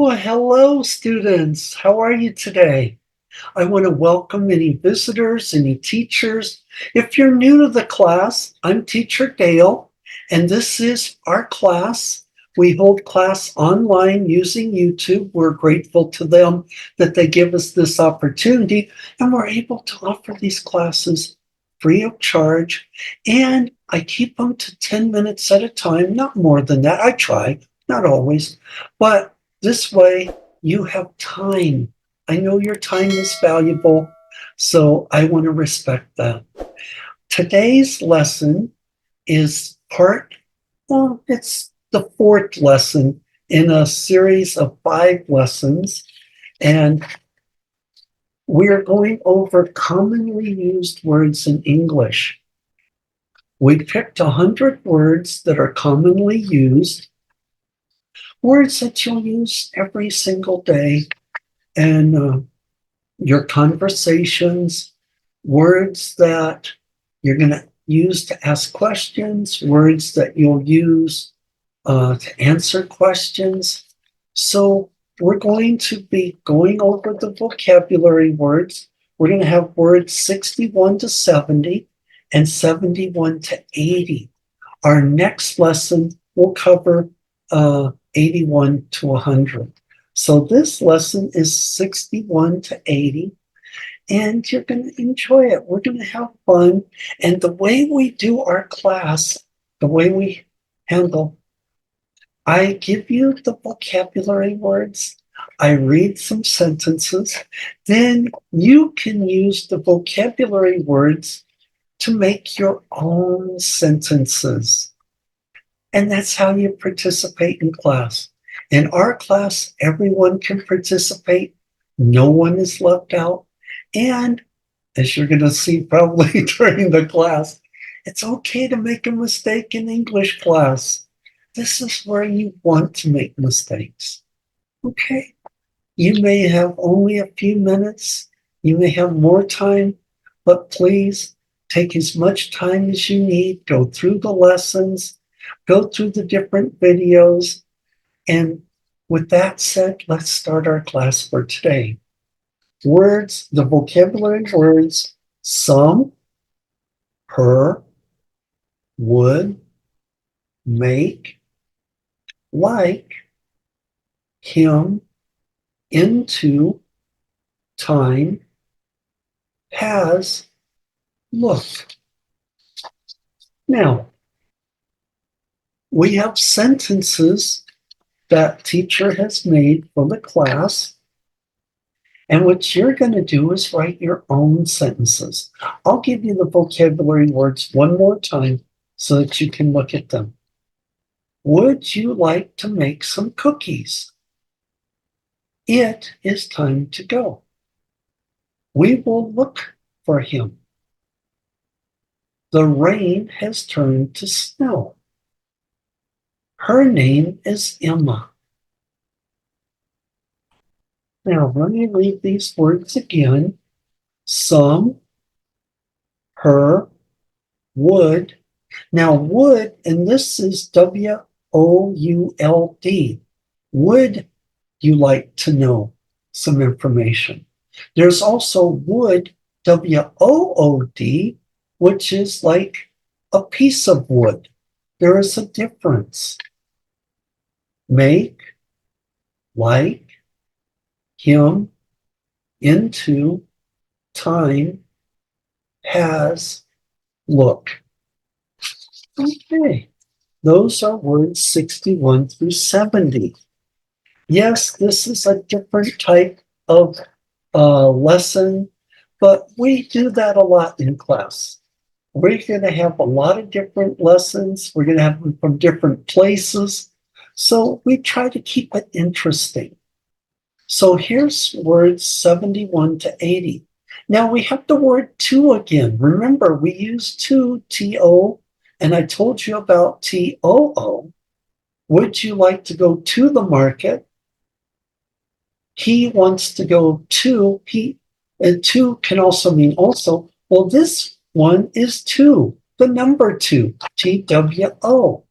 Well, hello, students. How are you today? I want to welcome any visitors, any teachers. If you're new to the class, I'm Teacher Dale, and this is our class. We hold class online using YouTube. We're grateful to them that they give us this opportunity, and we're able to offer these classes free of charge. And I keep them to 10 minutes at a time, not more than that. I try, not always, but this way you have time. I know your time is valuable, so I want to respect that. Today's lesson is it's the fourth lesson in a series of 5 lessons, and we're going over commonly used words in English. We picked 100 words that are commonly used, words that you'll use every single day, and your conversations, words that you're going to use to ask questions, words that you'll use to answer questions. So we're going to be going over the vocabulary words. We're going to have words 61 to 70 and 71 to 80. Our next lesson will cover 81 to 100. So this lesson is 61 to 80, and you're going to enjoy it. We're going to have fun. And the way we do our class, the way we handle, I give you the vocabulary words, I read some sentences, then you can use the vocabulary words to make your own sentences. And that's how you participate in class. In our class, everyone can participate. No one is left out. And as you're going to see probably during the class, it's okay to make a mistake in English class. This is where you want to make mistakes. Okay? You may have only a few minutes. You may have more time, but please take as much time as you need. Go through the lessons, go through the different videos. And with that said, let's start our class for today. Words, the vocabulary words: some, her, would, make, like, him, into, time, has, look. Now, we have sentences that teacher has made for the class. And what you're going to do is write your own sentences. I'll give you the vocabulary words one more time so that you can look at them. Would you like to make some cookies? It is time to go. We will look for him. The rain has turned to snow. Her name is Emma. Now, let me read these words again. Some, her, would. Now, would, and this is WOULD. Would you like to know some information? There's also wood, WOOD, which is like a piece of wood. There is a difference. Make, like, him, into, time, has, look. Okay, those are words 61 through 70. Yes, this is a different type of lesson, but we do that a lot in class. We're going to have a lot of different lessons. We're going to have them from different places. So we try to keep it interesting. So here's words 71 to 80. Now we have the word to again. Remember, we use to, T-O, and I told you about T-O-O. Would you like to go to the market? He wants to go to, and to can also mean also. Well, this one is two, the number two, T-W-O.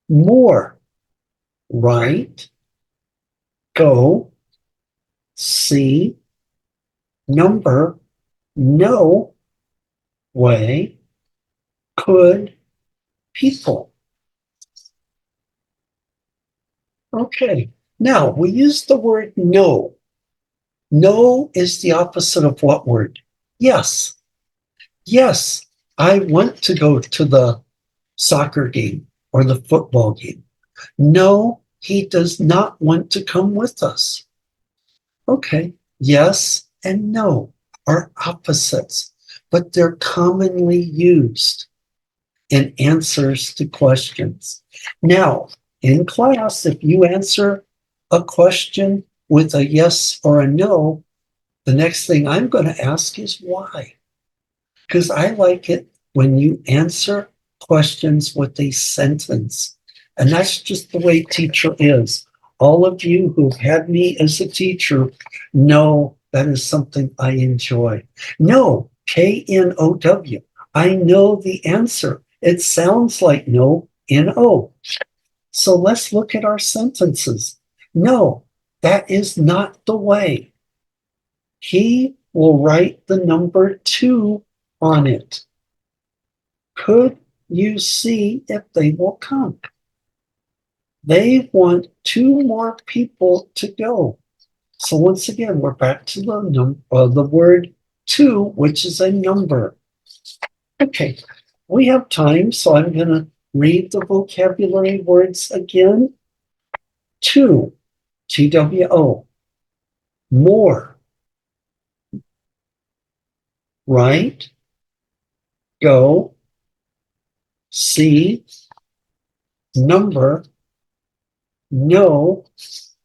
More, right? go, see, number, no, way, could, people. Okay, now we use the word no. No is the opposite of what word? Yes. Yes, I want to go to the soccer game or the football game. No, he does not want to come with us. Okay, yes and no are opposites, but they're commonly used in answers to questions. Now, in class, if you answer a question with a yes or a no, the next thing I'm going to ask is why. Because I like it when you answer questions with a sentence. And that's just the way teacher is. All of you who've had me as a teacher know that is something I enjoy. No, K-N-O-W. I know the answer. It sounds like no, N-O. So let's look at our sentences. No, that is not the way. He will write the number 2 on it. Could you see if they will come? They want 2 more people to go. So once again, we're back to the word 2, which is a number. Okay, we have time, so I'm going to read the vocabulary words again. 2, T-W-O, more, right, go, see, number, no,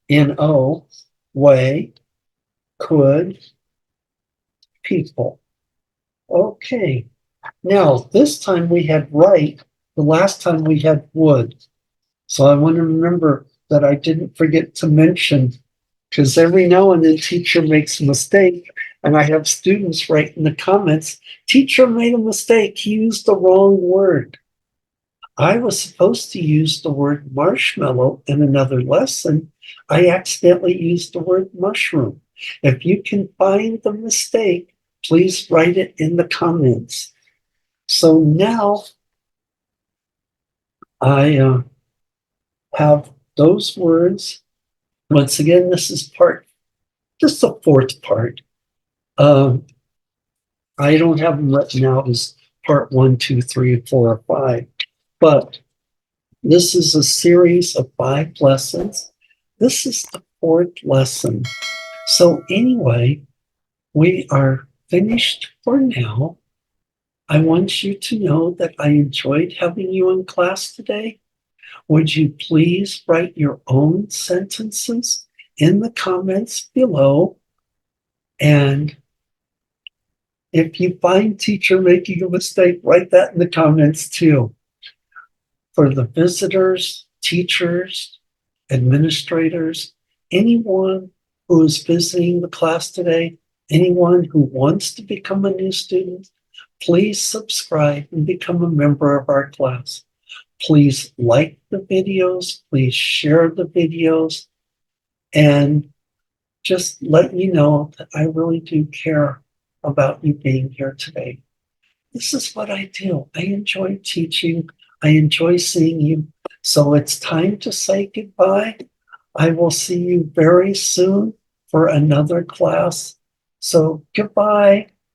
N-O, way, could, people. Okay. Now, this time we had right. The last time we had would. So I want to remember that I didn't forget to mention, because every now and then teacher makes a mistake, and I have students write in the comments, teacher made a mistake. He used the wrong word. I was supposed to use the word marshmallow in another lesson. I accidentally used the word mushroom. If you can find the mistake, please write it in the comments. So now I have those words. Once again, this is just the fourth part. Um, I don't have them written out as part 1, 2, 3, 4, or 5, but this is a series of 5 lessons. This is the 4th lesson. So anyway, we are finished for now. I want you to know that I enjoyed having you in class today. Would you please write your own sentences in the comments below? And if you find teacher making a mistake, write that in the comments too. For the visitors, teachers, administrators, anyone who is visiting the class today, anyone who wants to become a new student, please subscribe and become a member of our class. Please like the videos, please share the videos, and just let you know that I really do care about you being here today. This is what I do. I enjoy teaching. I enjoy seeing you. So it's time to say goodbye. I will see you very soon for another class. So goodbye.